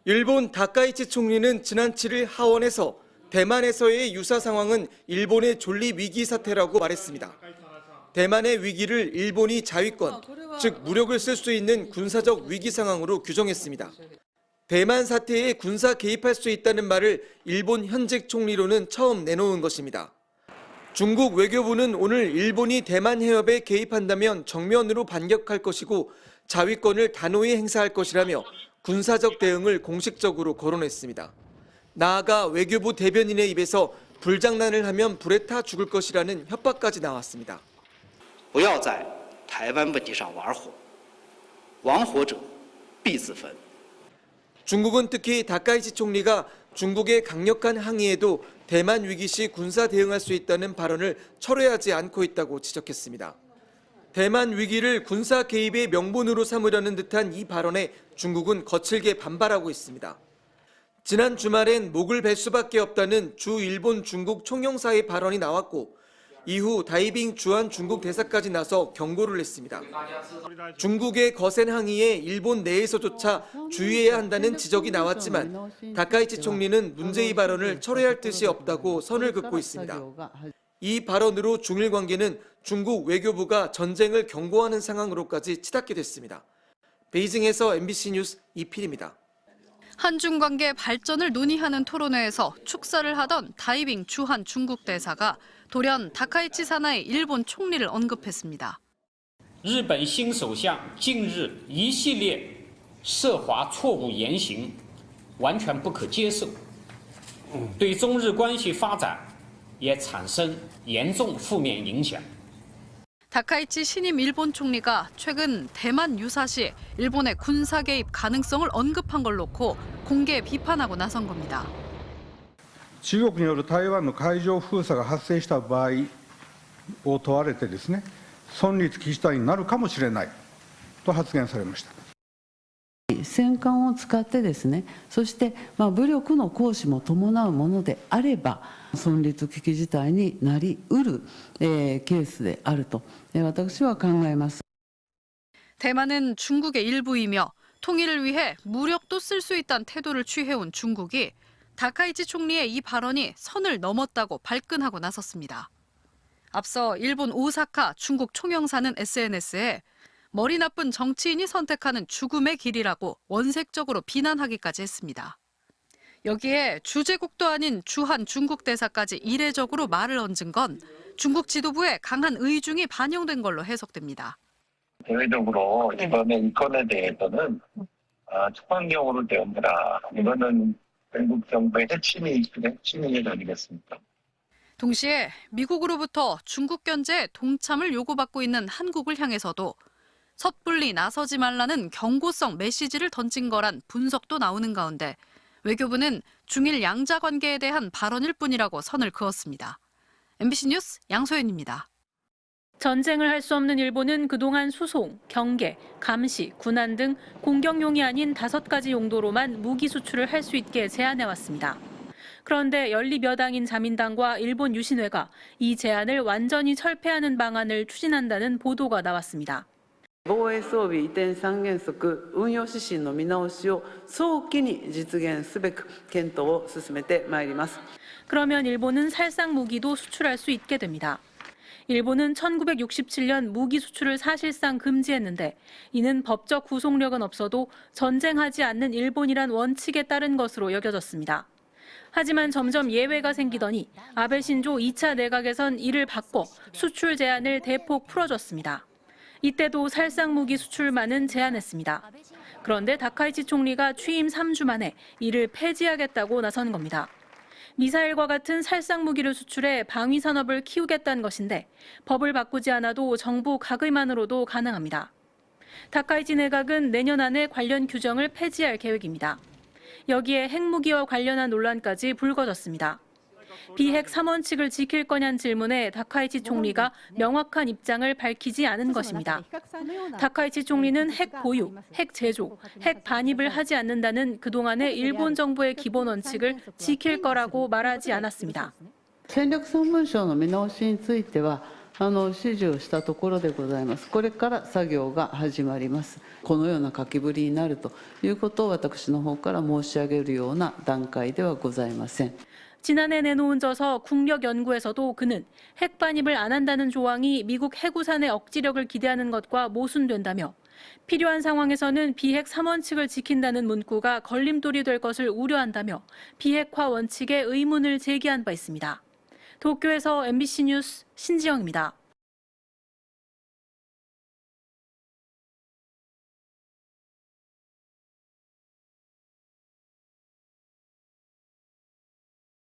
일본 다카이치 총리는 지난 7일 하원에서 대만에서의 유사 상황은 일본의 존립 위기 사태라고 말했습니다. 대만의 위기를 일본이 자위권, 즉 무력을 쓸 수 있는 군사적 위기 상황으로 규정했습니다. 대만 사태에 군사 개입할 수 있다는 말을 일본 현직 총리로는 처음 내놓은 것입니다. 중국 외교부는 오늘 일본이 대만 해협에 개입한다면 정면으로 반격할 것이고 자위권을 단호히 행사할 것이라며 군사적 대응을 공식적으로 거론했습니다. 나아가 외교부 대변인의 입에서 불장난을 하면 불에 타 죽을 것이라는 협박까지 나왔습니다. 不要在台湾问题上玩火，玩火者必自焚。 중국은 특히 다카이치 총리가 중국의 강력한 항의에도 대만 위기 시 군사 대응할 수 있다는 발언을 철회하지 않고 있다고 지적했습니다. 대만 위기를 군사 개입의 명분으로 삼으려는 듯한 이 발언에 중국은 거칠게 반발하고 있습니다. 지난 주말엔 목을 벨 수밖에 없다는 주 일본 중국 총영사의 발언이 나왔고 이후 다이빙 주한 중국 대사까지 나서 경고를 했습니다. 중국의 거센 항의에 일본 내에서조차 주의해야 한다는 지적이 나왔지만 다카이치 총리는 문제의 발언을 철회할 뜻이 없다고 선을 긋고 있습니다. 이 발언으로 중일 관계는 중국 외교부가 전쟁을 경고하는 상황으로까지 치닫게 됐습니다. 베이징에서 MBC 뉴스 이필입니다. 한중 관계 발전을 논의하는 토론회에서 축사를 하던 다이빙 주한 중국 대사가 돌연 다카이치 산하의 일본 총리를 언급했습니다. 日本新首相近日一系列涉华错误言行完全不可接受，对中日关系发展也产生严重负面影响。 다카이치 신임 일본 총리가 최근 대만 유사시 일본의 군사 개입 가능성을 언급한 걸 놓고 공개 비판하고 나선 겁니다. 中国による台湾の海上封鎖が発生した場合を問われてですね、存立危機事態になるかもしれないと発言されました。戦艦を使ってですね、そして武力の行使も伴うものであれば存立危機事態になりうるケースであると私は考えます。 대만은 중국의 일부이며 통일을 위해 무력도 쓸 수 있다는 태도를 취해온 중국이 다카이치 총리의 이 발언이 선을 넘었다고 발끈하고 나섰습니다. 앞서 일본 오사카 중국 총영사는 SNS에 머리 나쁜 정치인이 선택하는 죽음의 길이라고 원색적으로 비난하기까지 했습니다. 여기에 주재국도 아닌 주한 중국 대사까지 이례적으로 말을 얹은 건 중국 지도부의 강한 의중이 반영된 걸로 해석됩니다. 대외적으로 이번에 이 건에 대해서는 초강경으로 대응해라. 이거는 중국 정부의 핵심이 아니겠습니까? 동시에 미국으로부터 중국 견제에 동참을 요구받고 있는 한국을 향해서도 섣불리 나서지 말라는 경고성 메시지를 던진 거란 분석도 나오는 가운데 외교부는 중일 양자 관계에 대한 발언일 뿐이라고 선을 그었습니다. MBC 뉴스 양소연입니다. 전쟁을 할 수 없는 일본은 그동안 수송, 경계, 감시, 군안 등 공격용이 아닌 5가지 용도로만 무기 수출을 할 수 있게 제한해왔습니다. 그런데 연립여당인 자민당과 일본 유신회가 이 제한을 완전히 철폐하는 방안을 추진한다는 보도가 나왔습니다. 防衛装備移転三原則運用指針の見直しを早期に実現すべく検討を進めてまいります. 그러면 일본은 살상 무기도 수출할 수 있게 됩니다. 일본은 1967년 무기 수출을 사실상 금지했는데 이는 법적 구속력은 없어도 전쟁하지 않는 일본이란 원칙에 따른 것으로 여겨졌습니다. 하지만 점점 예외가 생기더니 아베 신조 2차 내각에선 이를 바꿔 수출 제한을 대폭 풀어줬습니다. 이때도 살상 무기 수출만은 제한했습니다. 그런데 다카이치 총리가 취임 3주 만에 이를 폐지하겠다고 나선 겁니다. 미사일과 같은 살상 무기를 수출해 방위 산업을 키우겠다는 것인데 법을 바꾸지 않아도 정부 각의만으로도 가능합니다. 다카이치 내각은 내년 안에 관련 규정을 폐지할 계획입니다. 여기에 핵무기와 관련한 논란까지 불거졌습니다. 비핵 3원칙을 지킬 거냐는 질문에 다카이치 총리가 명확한 입장을 밝히지 않은 것입니다. 다카이치 총리는 핵 보유, 핵 제조, 핵 반입을 하지 않는다는 그동안의 일본 정부의 기본 원칙을 지킬 거라고 말하지 않았습니다. 戦略3文書の見直しについては指示をしたところでございます。これから作業が始まります。このような書きぶりになるということを私の方から申し上げるような段階ではございません。 지난해 내놓은 저서 국력연구에서도 그는 핵 반입을 안 한다는 조항이 미국 해구산의 억지력을 기대하는 것과 모순된다며 필요한 상황에서는 비핵 3원칙을 지킨다는 문구가 걸림돌이 될 것을 우려한다며 비핵화 원칙에 의문을 제기한 바 있습니다. 도쿄에서 MBC 뉴스 신지영입니다.